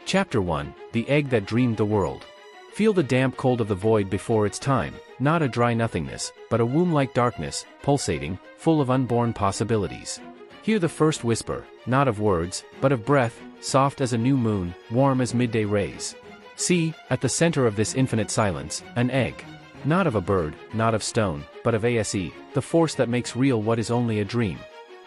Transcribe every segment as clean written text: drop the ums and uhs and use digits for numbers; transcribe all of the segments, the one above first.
Chapter 1, The Egg That Dreamed the World. Feel the damp cold of the void before its time, not a dry nothingness, but a womb-like darkness, pulsating, full of unborn possibilities. Hear the first whisper, not of words, but of breath, soft as a new moon, warm as midday rays. See, at the center of this infinite silence, an egg. Not of a bird, not of stone, but of ASE, the force that makes real what is only a dream.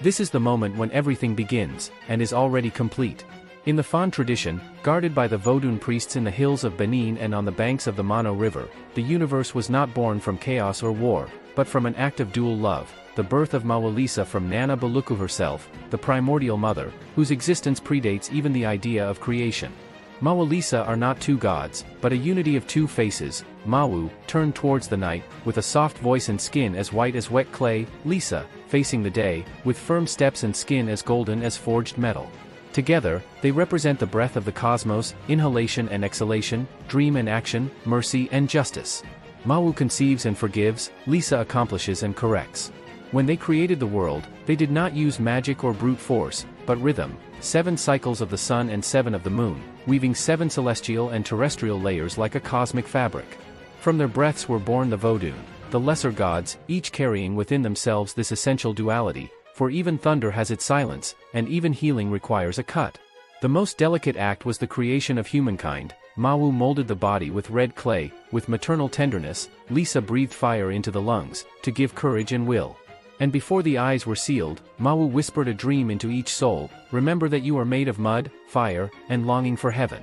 This is the moment when everything begins, and is already complete. In the Fon tradition, guarded by the Vodun priests in the hills of Benin and on the banks of the Mano River, the universe was not born from chaos or war, but from an act of dual love, the birth of Mawu-Lisa from Nana Baluku herself, the primordial mother, whose existence predates even the idea of creation. Mawu-Lisa are not two gods, but a unity of two faces, Mawu, turned towards the night, with a soft voice and skin as white as wet clay, Lisa, facing the day, with firm steps and skin as golden as forged metal. Together, they represent the breath of the cosmos, inhalation and exhalation, dream and action, mercy and justice. Mawu conceives and forgives, Lisa accomplishes and corrects. When they created the world, they did not use magic or brute force, but rhythm, 7 cycles of the sun and 7 of the moon, weaving 7 celestial and terrestrial layers like a cosmic fabric. From their breaths were born the Vodun, the lesser gods, each carrying within themselves this essential duality, for even thunder has its silence, and even healing requires a cut. The most delicate act was the creation of humankind. Mawu molded the body with red clay, with maternal tenderness, Lisa breathed fire into the lungs, to give courage and will. And before the eyes were sealed, Mawu whispered a dream into each soul, remember that you are made of mud, fire, and longing for heaven.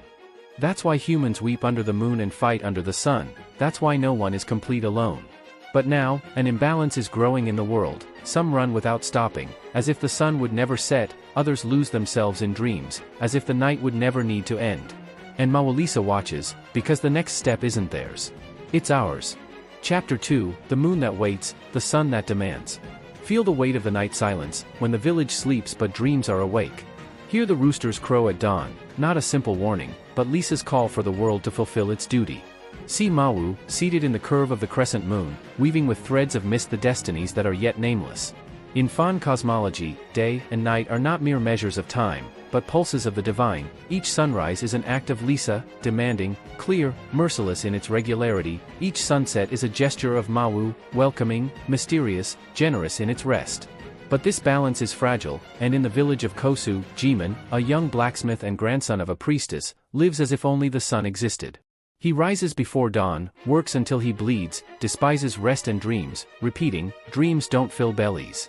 That's why humans weep under the moon and fight under the sun, that's why no one is complete alone. But now, an imbalance is growing in the world, some run without stopping, as if the sun would never set, others lose themselves in dreams, as if the night would never need to end. And Mawu-Lisa watches, because the next step isn't theirs. It's ours. Chapter 2, The Moon That Waits, The Sun That Demands. Feel the weight of the night silence, when the village sleeps but dreams are awake. Hear the roosters crow at dawn, not a simple warning, but Lisa's call for the world to fulfill its duty. See Mawu, seated in the curve of the crescent moon, weaving with threads of mist the destinies that are yet nameless. In Fon cosmology, day and night are not mere measures of time, but pulses of the divine. Each sunrise is an act of Lisa, demanding, clear, merciless in its regularity. Each sunset is a gesture of Mawu, welcoming, mysterious, generous in its rest. But this balance is fragile, and in the village of Kosu, Jimin, a young blacksmith and grandson of a priestess, lives as if only the sun existed. He rises before dawn, works until he bleeds, despises rest and dreams, repeating, dreams don't fill bellies.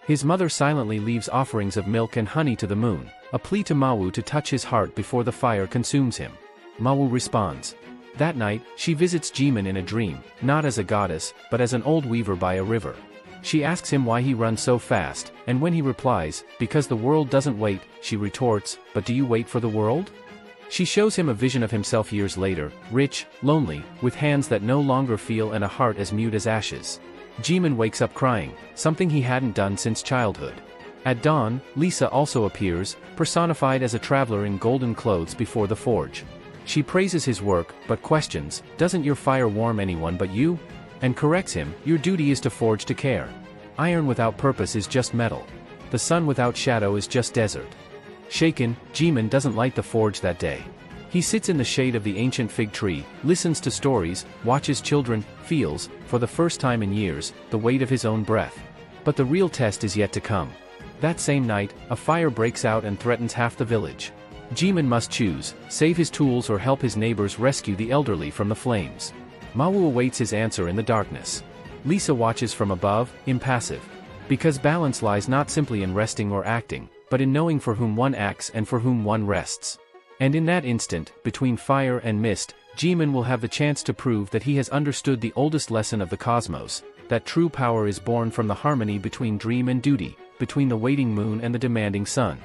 His mother silently leaves offerings of milk and honey to the moon, a plea to Mawu to touch his heart before the fire consumes him. Mawu responds. That night, she visits Jimin in a dream, not as a goddess, but as an old weaver by a river. She asks him why he runs so fast, and when he replies, because the world doesn't wait, she retorts, but do you wait for the world? She shows him a vision of himself years later, rich, lonely, with hands that no longer feel and a heart as mute as ashes. Jimin wakes up crying, something he hadn't done since childhood. At dawn, Lisa also appears, personified as a traveler in golden clothes before the forge. She praises his work, but questions, doesn't your fire warm anyone but you? And corrects him, your duty is to forge to care. Iron without purpose is just metal. The sun without shadow is just desert. Shaken, Jimin doesn't light the forge that day. He sits in the shade of the ancient fig tree, listens to stories, watches children, feels, for the first time in years, the weight of his own breath. But the real test is yet to come. That same night, a fire breaks out and threatens half the village. Jimin must choose, save his tools or help his neighbors rescue the elderly from the flames. Mawu awaits his answer in the darkness. Lisa watches from above, impassive. Because balance lies not simply in resting or acting, but in knowing for whom one acts and for whom one rests. And in that instant, between fire and mist, Jimin will have the chance to prove that he has understood the oldest lesson of the cosmos, that true power is born from the harmony between dream and duty, between the waiting moon and the demanding sun.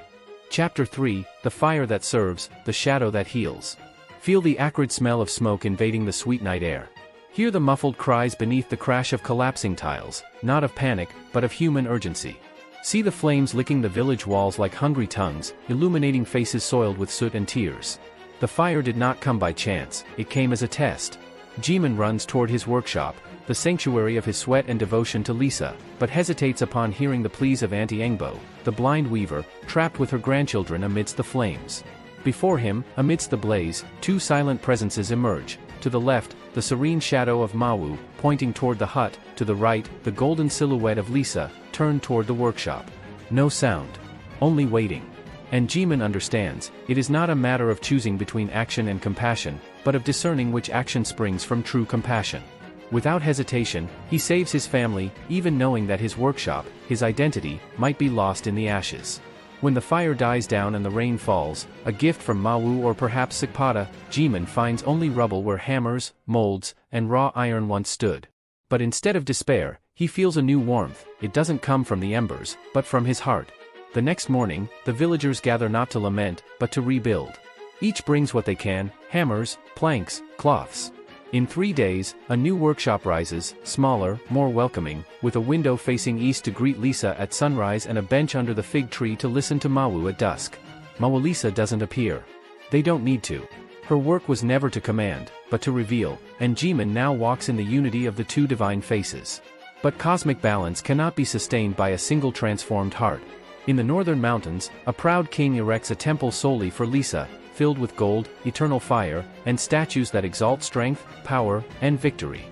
Chapter 3, The Fire That Serves, The Shadow That Heals. Feel the acrid smell of smoke invading the sweet night air. Hear the muffled cries beneath the crash of collapsing tiles, not of panic, but of human urgency. See the flames licking the village walls like hungry tongues, illuminating faces soiled with soot and tears. The fire did not come by chance, it came as a test. Jimin runs toward his workshop, the sanctuary of his sweat and devotion to Lisa, but hesitates upon hearing the pleas of Auntie Engbo, the blind weaver, trapped with her grandchildren amidst the flames. Before him, amidst the blaze, two silent presences emerge. To the left, the serene shadow of Mawu, pointing toward the hut, to the right, the golden silhouette of Lisa, turned toward the workshop. No sound. Only waiting. And Jimin understands, it is not a matter of choosing between action and compassion, but of discerning which action springs from true compassion. Without hesitation, he saves his family, even knowing that his workshop, his identity, might be lost in the ashes. When the fire dies down and the rain falls, a gift from Mawu or perhaps Sakpata, Jimin finds only rubble where hammers, molds, and raw iron once stood. But instead of despair, he feels a new warmth. It doesn't come from the embers, but from his heart. The next morning, the villagers gather not to lament, but to rebuild. Each brings what they can: hammers, planks, cloths. In 3 days, a new workshop rises, smaller, more welcoming, with a window facing east to greet Lisa at sunrise and a bench under the fig tree to listen to Mawu at dusk. Mawu-Lisa doesn't appear. They don't need to. Her work was never to command, but to reveal, and Jimin now walks in the unity of the two divine faces. But cosmic balance cannot be sustained by a single transformed heart. In the northern mountains, a proud king erects a temple solely for Lisa, filled with gold, eternal fire, and statues that exalt strength, power, and victory.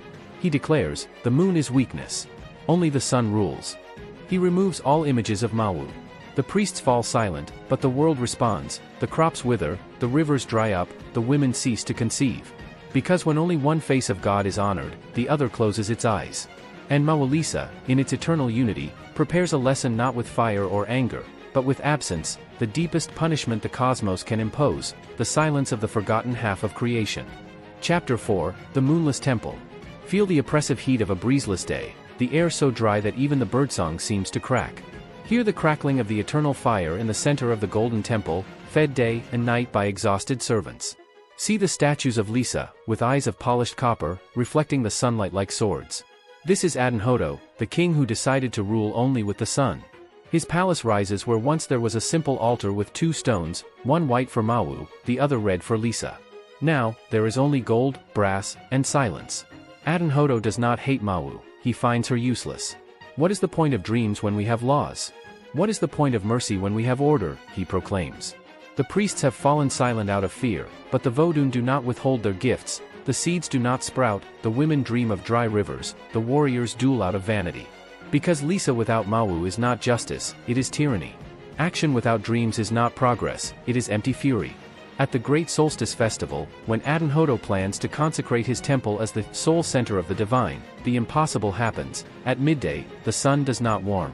He declares, the moon is weakness. Only the sun rules. He removes all images of Mawu. The priests fall silent, but the world responds. The crops wither, the rivers dry up, the women cease to conceive. Because when only one face of God is honored, the other closes its eyes. And Mawu-Lisa, in its eternal unity, prepares a lesson not with fire or anger, but with absence, the deepest punishment the cosmos can impose, the silence of the forgotten half of creation. Chapter 4, The Moonless Temple. Feel the oppressive heat of a breezeless day, the air so dry that even the birdsong seems to crack. Hear the crackling of the eternal fire in the center of the golden temple, fed day and night by exhausted servants. See the statues of Lisa, with eyes of polished copper, reflecting the sunlight like swords. This is Adinhodo, the king who decided to rule only with the sun. His palace rises where once there was a simple altar with 2 stones, one white for Mawu, the other red for Lisa. Now, there is only gold, brass, and silence. Adinhodo does not hate Mawu, he finds her useless. What is the point of dreams when we have laws? What is the point of mercy when we have order, he proclaims. The priests have fallen silent out of fear, but the Vodun do not withhold their gifts, the seeds do not sprout, the women dream of dry rivers, the warriors duel out of vanity. Because Lisa without Mawu is not justice, it is tyranny. Action without dreams is not progress, it is empty fury. At the great solstice festival, when Adinhodo plans to consecrate his temple as the sole center of the divine, the impossible happens. At midday, the sun does not warm.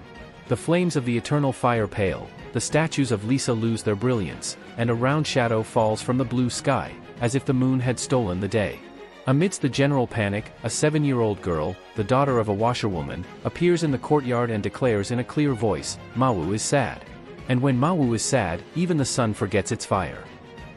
The flames of the eternal fire pale, the statues of Lisa lose their brilliance, and a round shadow falls from the blue sky, as if the moon had stolen the day. Amidst the general panic, a 7-year-old girl, the daughter of a washerwoman, appears in the courtyard and declares in a clear voice, Mawu is sad. And when Mawu is sad, even the sun forgets its fire.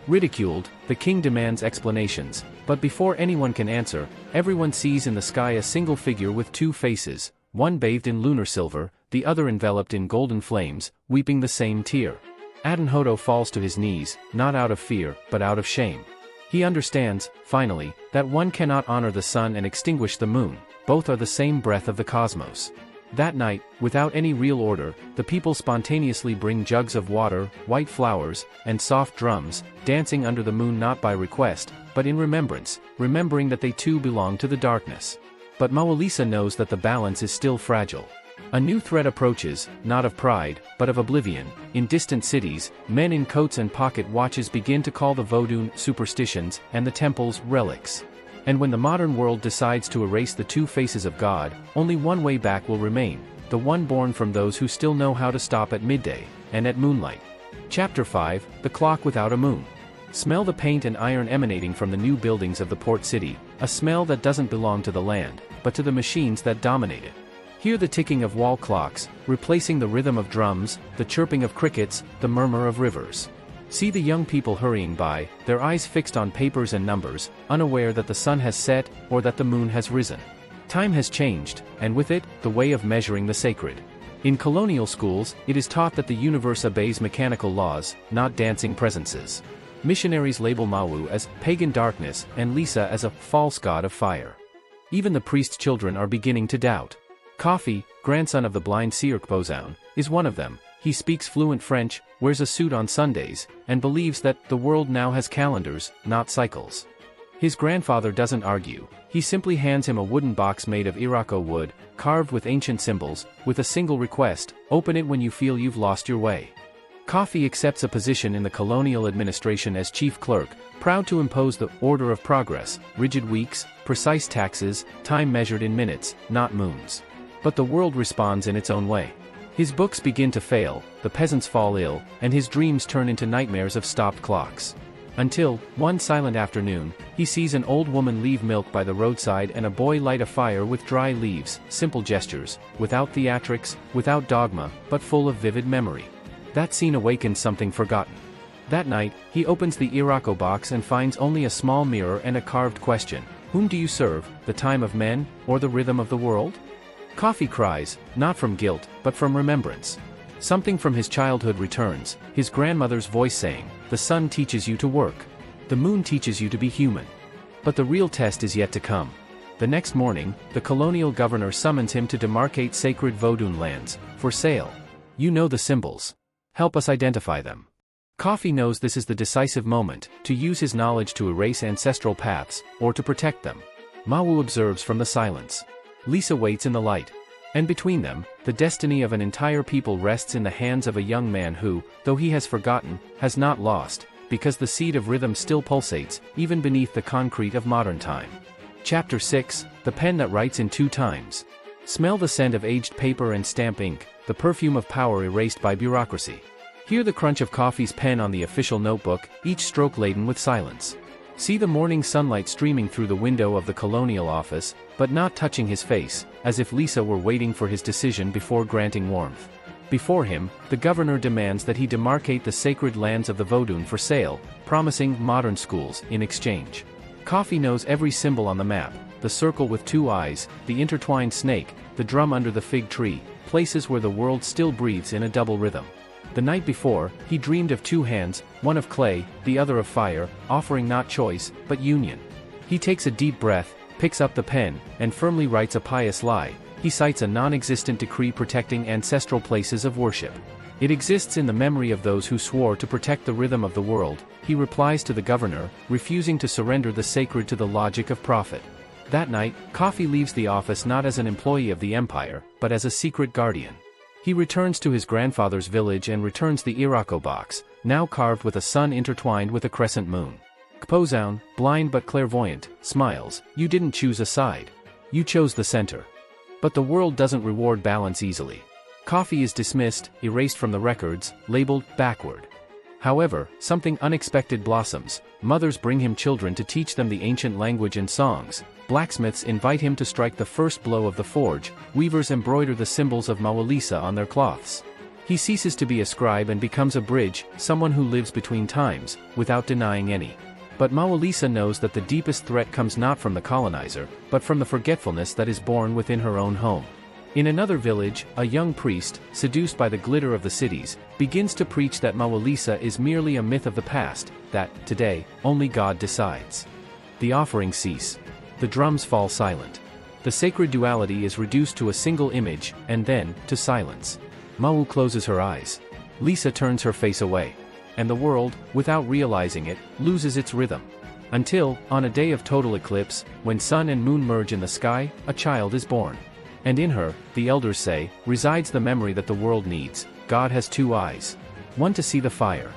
Ridiculed, the king demands explanations, but before anyone can answer, everyone sees in the sky a single figure with 2 faces, one bathed in lunar silver, the other enveloped in golden flames, weeping the same tear. Adinhodo falls to his knees, not out of fear, but out of shame. He understands, finally, that one cannot honor the sun and extinguish the moon, both are the same breath of the cosmos. That night, without any real order, the people spontaneously bring jugs of water, white flowers, and soft drums, dancing under the moon not by request, but in remembrance, remembering that they too belong to the darkness. But Mawu-Lisa knows that the balance is still fragile. A new threat approaches, not of pride, but of oblivion. In distant cities, men in coats and pocket watches begin to call the Vodun superstitions and the temples relics. And when the modern world decides to erase the 2 faces of God, only one way back will remain, the one born from those who still know how to stop at midday, and at moonlight. Chapter 5, The Clock Without a Moon. Smell the paint and iron emanating from the new buildings of the port city, a smell that doesn't belong to the land, but to the machines that dominate it. Hear the ticking of wall clocks, replacing the rhythm of drums, the chirping of crickets, the murmur of rivers. See the young people hurrying by, their eyes fixed on papers and numbers, unaware that the sun has set, or that the moon has risen. Time has changed, and with it, the way of measuring the sacred. In colonial schools, it is taught that the universe obeys mechanical laws, not dancing presences. Missionaries label Mawu as pagan darkness and Lisa as a false god of fire. Even the priest's children are beginning to doubt. Kofi, grandson of the blind Sirk Bozan, is one of them. He speaks fluent French, wears a suit on Sundays, and believes that the world now has calendars, not cycles. His grandfather doesn't argue. He simply hands him a wooden box made of Irako wood, carved with ancient symbols, with a single request: open it when you feel you've lost your way. Coffee accepts a position in the colonial administration as chief clerk, proud to impose the order of progress, rigid weeks, precise taxes, time measured in minutes, not moons. But the world responds in its own way. His books begin to fail, the peasants fall ill, and his dreams turn into nightmares of stopped clocks. Until, one silent afternoon, he sees an old woman leave milk by the roadside and a boy light a fire with dry leaves, simple gestures, without theatrics, without dogma, but full of vivid memory. That scene awakens something forgotten. That night, he opens the Irako box and finds only a small mirror and a carved question: whom do you serve, the time of men, or the rhythm of the world? Coffee cries, not from guilt, but from remembrance. Something from his childhood returns, his grandmother's voice saying, "The sun teaches you to work. The moon teaches you to be human." But the real test is yet to come. The next morning, the colonial governor summons him to demarcate sacred Vodun lands, for sale. You know the symbols. Help us identify them. Coffee knows this is the decisive moment, to use his knowledge to erase ancestral paths, or to protect them. Mawu observes from the silence. Lisa waits in the light. And between them, the destiny of an entire people rests in the hands of a young man who, though he has forgotten, has not lost, because the seed of rhythm still pulsates, even beneath the concrete of modern time. Chapter 6, The Pen That Writes in Two Times. Smell the scent of aged paper and stamp ink, the perfume of power erased by bureaucracy. Hear the crunch of Coffee's pen on the official notebook, each stroke laden with silence. See the morning sunlight streaming through the window of the colonial office, but not touching his face, as if Lisa were waiting for his decision before granting warmth. Before him, the governor demands that he demarcate the sacred lands of the Vodun for sale, promising modern schools in exchange. Coffee knows every symbol on the map: the circle with two eyes, the intertwined snake, the drum under the fig tree, places where the world still breathes in a double rhythm. The night before, he dreamed of two hands, one of clay, the other of fire, offering not choice, but union. He takes a deep breath, picks up the pen, and firmly writes a pious lie. He cites a non-existent decree protecting ancestral places of worship. It exists in the memory of those who swore to protect the rhythm of the world. He replies to the governor, refusing to surrender the sacred to the logic of profit. That night, Coffee leaves the office not as an employee of the empire, but as a secret guardian. He returns to his grandfather's village and returns the Irako box, now carved with a sun intertwined with a crescent moon. Kpozoun, blind but clairvoyant, smiles. You didn't choose a side. You chose the center. But the world doesn't reward balance easily. Coffee is dismissed, erased from the records, labeled backward. However, something unexpected blossoms. Mothers bring him children to teach them the ancient language and songs. Blacksmiths invite him to strike the first blow of the forge. Weavers embroider the symbols of Mawu-Lisa on their cloths. He ceases to be a scribe and becomes a bridge, someone who lives between times, without denying any. But Mawu-Lisa knows that the deepest threat comes not from the colonizer, but from the forgetfulness that is born within her own home. In another village, a young priest, seduced by the glitter of the cities, begins to preach that Mawu-Lisa is merely a myth of the past, that, today, only God decides. The offerings cease. The drums fall silent. The sacred duality is reduced to a single image, and then, to silence. Mawu closes her eyes. Lisa turns her face away. And the world, without realizing it, loses its rhythm. Until, on a day of total eclipse, when sun and moon merge in the sky, a child is born. And in her, the elders say, resides the memory that the world needs. God has two eyes. One to see the fire.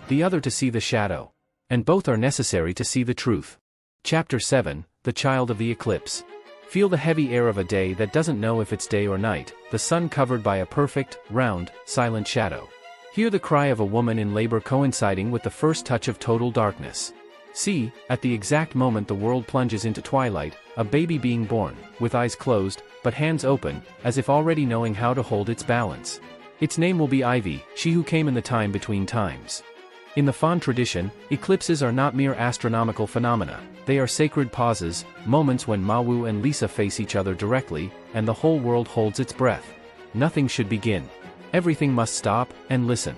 The other to see the shadow. And both are necessary to see the truth. Chapter 7, The Child of the Eclipse. Feel the heavy air of a day that doesn't know if it's day or night, the sun covered by a perfect, round, silent shadow. Hear the cry of a woman in labor coinciding with the first touch of total darkness. See, at the exact moment the world plunges into twilight, a baby being born, with eyes closed, but hands open, as if already knowing how to hold its balance. Its name will be Ivy, she who came in the time between times. In the Fon tradition, eclipses are not mere astronomical phenomena, they are sacred pauses, moments when Mawu and Lisa face each other directly, and the whole world holds its breath. Nothing should begin. Everything must stop, and listen.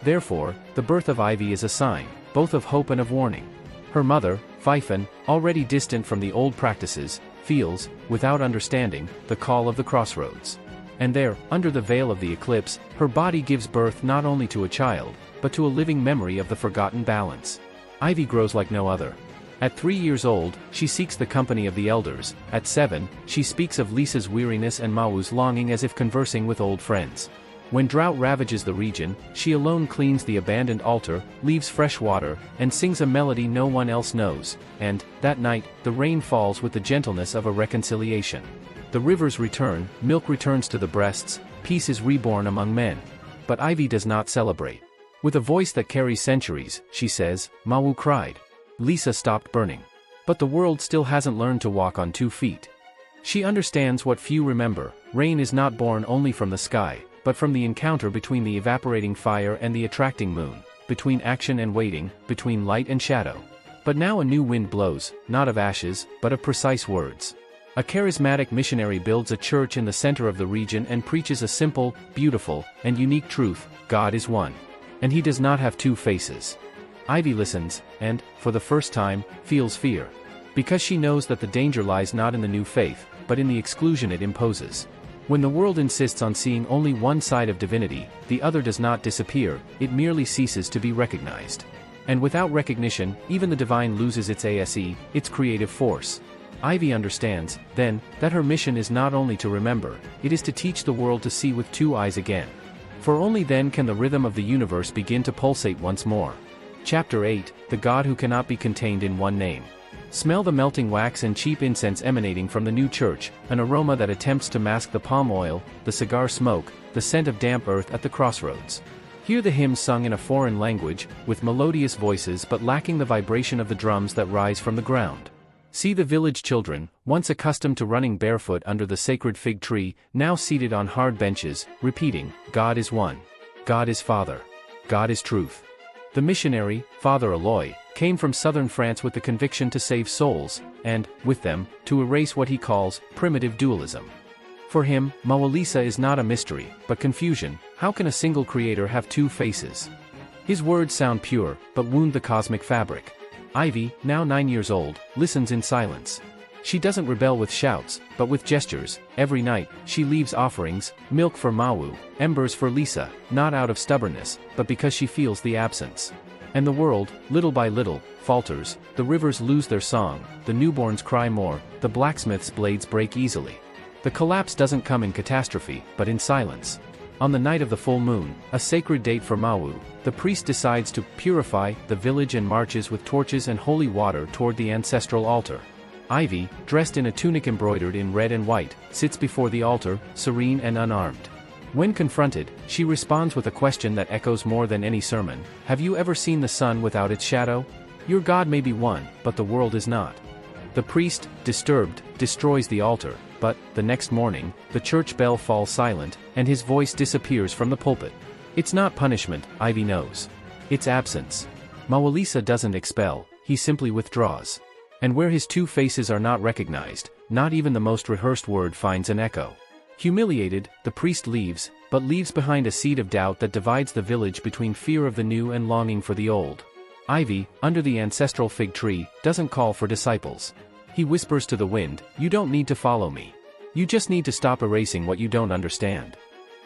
Therefore, the birth of Ivy is a sign, both of hope and of warning. Her mother, Fifon, already distant from the old practices, feels, without understanding, the call of the crossroads. And there, under the veil of the eclipse, her body gives birth not only to a child, but to a living memory of the forgotten balance. Ivy grows like no other. At 3 years old, she seeks the company of the elders. At 7, she speaks of Lisa's weariness and Mawu's longing as if conversing with old friends. When drought ravages the region, she alone cleans the abandoned altar, leaves fresh water, and sings a melody no one else knows, and, that night, the rain falls with the gentleness of a reconciliation. The rivers return, milk returns to the breasts, peace is reborn among men. But Ivy does not celebrate. With a voice that carries centuries, she says, "Mawu cried. Lisa stopped burning. But the world still hasn't learned to walk on 2 feet." She understands what few remember: rain is not born only from the sky, but from the encounter between the evaporating fire and the attracting moon, between action and waiting, between light and shadow. But now a new wind blows, not of ashes, but of precise words. A charismatic missionary builds a church in the center of the region and preaches a simple, beautiful, and unique truth: God is one. And he does not have 2 faces. Ivy listens, and, for the first time, feels fear. Because she knows that the danger lies not in the new faith, but in the exclusion it imposes. When the world insists on seeing only one side of divinity, the other does not disappear, it merely ceases to be recognized. And without recognition, even the divine loses its its creative force. Ivy understands, then, that her mission is not only to remember, it is to teach the world to see with 2 eyes again. For only then can the rhythm of the universe begin to pulsate once more. Chapter 8, The God Who Cannot Be Contained in One Name. Smell the melting wax and cheap incense emanating from the new church, an aroma that attempts to mask the palm oil, the cigar smoke, the scent of damp earth at the crossroads. Hear the hymns sung in a foreign language, with melodious voices but lacking the vibration of the drums that rise from the ground. See the village children, once accustomed to running barefoot under the sacred fig tree, now seated on hard benches, repeating, "God is one. God is Father. God is truth." The missionary, Father Aloy, came from southern France with the conviction to save souls, and, with them, to erase what he calls primitive dualism. For him, Mawu-Lisa is not a mystery, but confusion. How can a single creator have 2 faces? His words sound pure, but wound the cosmic fabric. Ivy, now 9 years old, listens in silence. She doesn't rebel with shouts, but with gestures. Every night, she leaves offerings, milk for Mawu, embers for Lisa, not out of stubbornness, but because she feels the absence. And the world, little by little, falters. The rivers lose their song, the newborns cry more, the blacksmith's blades break easily. The collapse doesn't come in catastrophe, but in silence. On the night of the full moon, a sacred date for Mawu, the priest decides to purify the village and marches with torches and holy water toward the ancestral altar. Ivy, dressed in a tunic embroidered in red and white, sits before the altar, serene and unarmed. When confronted, she responds with a question that echoes more than any sermon: "Have you ever seen the sun without its shadow? Your God may be one, but the world is not." The priest, disturbed, destroys the altar, but, the next morning, the church bell falls silent, and his voice disappears from the pulpit. It's not punishment, Ivy knows. It's absence. Mawu-Lisa doesn't expel, he simply withdraws. And where his 2 faces are not recognized, not even the most rehearsed word finds an echo. Humiliated, the priest leaves, but leaves behind a seed of doubt that divides the village between fear of the new and longing for the old. Ivy, under the ancestral fig tree, doesn't call for disciples. He whispers to the wind, "You don't need to follow me. You just need to stop erasing what you don't understand."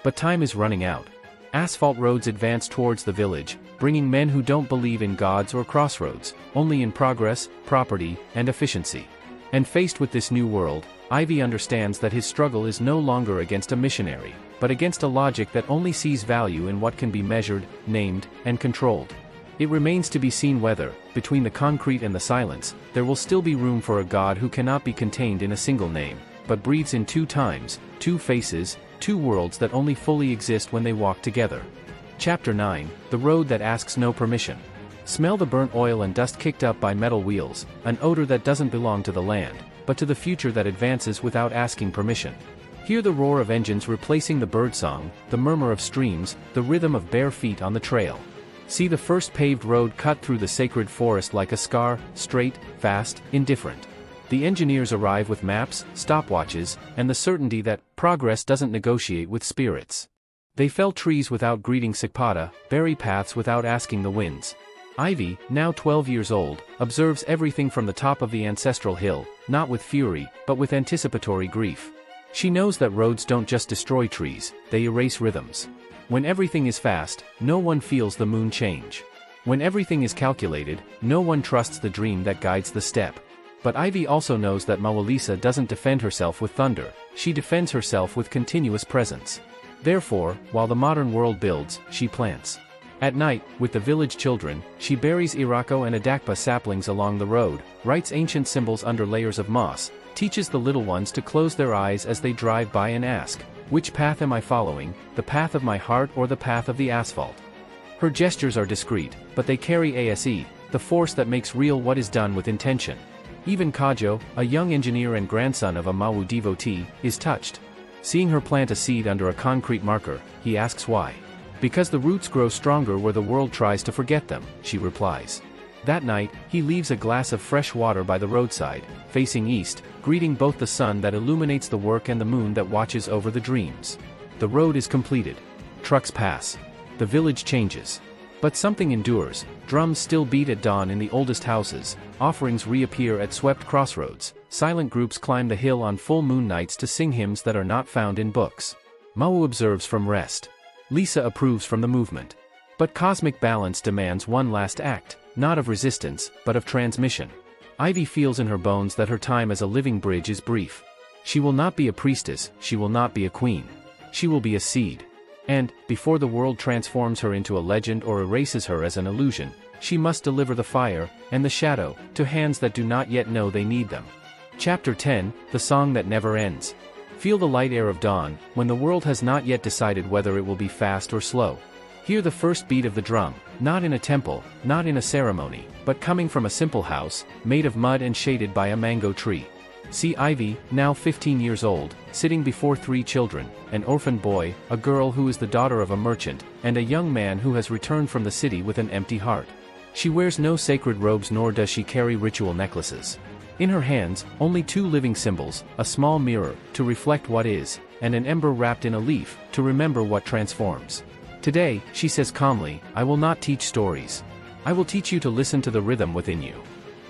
But time is running out. Asphalt roads advance towards the village, bringing men who don't believe in gods or crossroads, only in progress, property, and efficiency. And faced with this new world, Ivy understands that his struggle is no longer against a missionary, but against a logic that only sees value in what can be measured, named, and controlled. It remains to be seen whether, between the concrete and the silence, there will still be room for a God who cannot be contained in a single name, but breathes in 2 times, 2 faces, 2 worlds that only fully exist when they walk together. Chapter 9, The Road That Asks No Permission. Smell the burnt oil and dust kicked up by metal wheels, an odor that doesn't belong to the land, but to the future that advances without asking permission. Hear the roar of engines replacing the birdsong, the murmur of streams, the rhythm of bare feet on the trail. See the first paved road cut through the sacred forest like a scar, straight, fast, indifferent. The engineers arrive with maps, stopwatches, and the certainty that progress doesn't negotiate with spirits. They fell trees without greeting Sikpata, bury paths without asking the winds. Ivy, now 12 years old, observes everything from the top of the ancestral hill, not with fury, but with anticipatory grief. She knows that roads don't just destroy trees, they erase rhythms. When everything is fast, no one feels the moon change. When everything is calculated, no one trusts the dream that guides the step. But Ivy also knows that Mawu-Lisa doesn't defend herself with thunder, she defends herself with continuous presence. Therefore, while the modern world builds, she plants. At night, with the village children, she buries Irako and Adakpa saplings along the road, writes ancient symbols under layers of moss, teaches the little ones to close their eyes as they drive by and ask, "Which path am I following, the path of my heart or the path of the asphalt?" Her gestures are discreet, but they carry ase, the force that makes real what is done with intention. Even Kajo, a young engineer and grandson of a Mawu devotee, is touched. Seeing her plant a seed under a concrete marker, he asks why. "Because the roots grow stronger where the world tries to forget them," she replies. That night, he leaves a glass of fresh water by the roadside, facing east, greeting both the sun that illuminates the work and the moon that watches over the dreams. The road is completed. Trucks pass. The village changes. But something endures, drums still beat at dawn in the oldest houses, offerings reappear at swept crossroads, silent groups climb the hill on full moon nights to sing hymns that are not found in books. Mawu observes from rest. Lisa approves from the movement. But cosmic balance demands one last act, not of resistance, but of transmission. Ivy feels in her bones that her time as a living bridge is brief. She will not be a priestess, she will not be a queen. She will be a seed. And, before the world transforms her into a legend or erases her as an illusion, she must deliver the fire, and the shadow, to hands that do not yet know they need them. Chapter 10, The Song That Never Ends. Feel the light air of dawn, when the world has not yet decided whether it will be fast or slow. Hear the first beat of the drum, not in a temple, not in a ceremony, but coming from a simple house, made of mud and shaded by a mango tree. See Ivy, now 15 years old, sitting before 3 children, an orphan boy, a girl who is the daughter of a merchant, and a young man who has returned from the city with an empty heart. She wears no sacred robes nor does she carry ritual necklaces. In her hands, only 2 living symbols, a small mirror, to reflect what is, and an ember wrapped in a leaf, to remember what transforms. Today, she says calmly, "I will not teach stories. I will teach you to listen to the rhythm within you."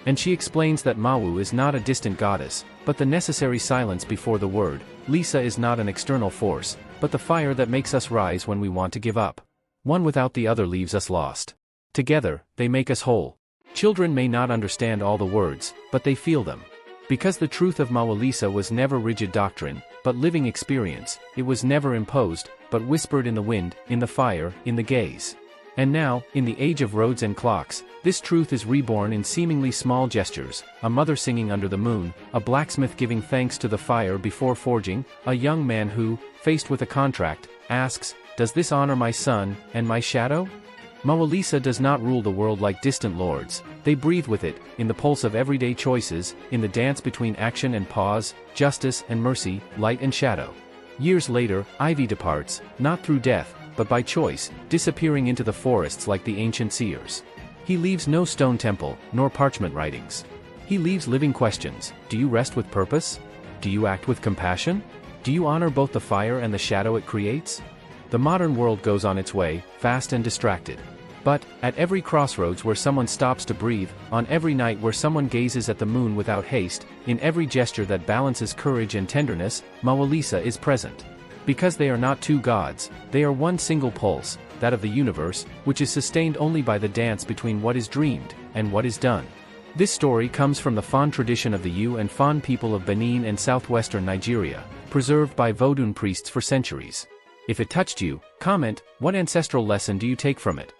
And she explains that Mawu is not a distant goddess, but the necessary silence before the word. Lisa is not an external force, but the fire that makes us rise when we want to give up. One without the other leaves us lost. Together, they make us whole. Children may not understand all the words, but they feel them. Because the truth of Mawu-Lisa was never rigid doctrine, but living experience, it was never imposed, but whispered in the wind, in the fire, in the gaze. And now, in the age of roads and clocks, this truth is reborn in seemingly small gestures, a mother singing under the moon, a blacksmith giving thanks to the fire before forging, a young man who, faced with a contract, asks, "Does this honor my son, and my shadow?" Mawu-Lisa does not rule the world like distant lords, they breathe with it, in the pulse of everyday choices, in the dance between action and pause, justice and mercy, light and shadow. Years later, Ivy departs, not through death, but by choice, disappearing into the forests like the ancient seers. He leaves no stone temple, nor parchment writings. He leaves living questions. Do you rest with purpose? Do you act with compassion? Do you honor both the fire and the shadow it creates? The modern world goes on its way, fast and distracted. But, at every crossroads where someone stops to breathe, on every night where someone gazes at the moon without haste, in every gesture that balances courage and tenderness, Mawu-Lisa is present. Because they are not 2 gods, they are one single pulse, that of the universe, which is sustained only by the dance between what is dreamed, and what is done. This story comes from the Fon tradition of the Yu and Fon people of Benin and southwestern Nigeria, preserved by Vodun priests for centuries. If it touched you, comment, what ancestral lesson do you take from it?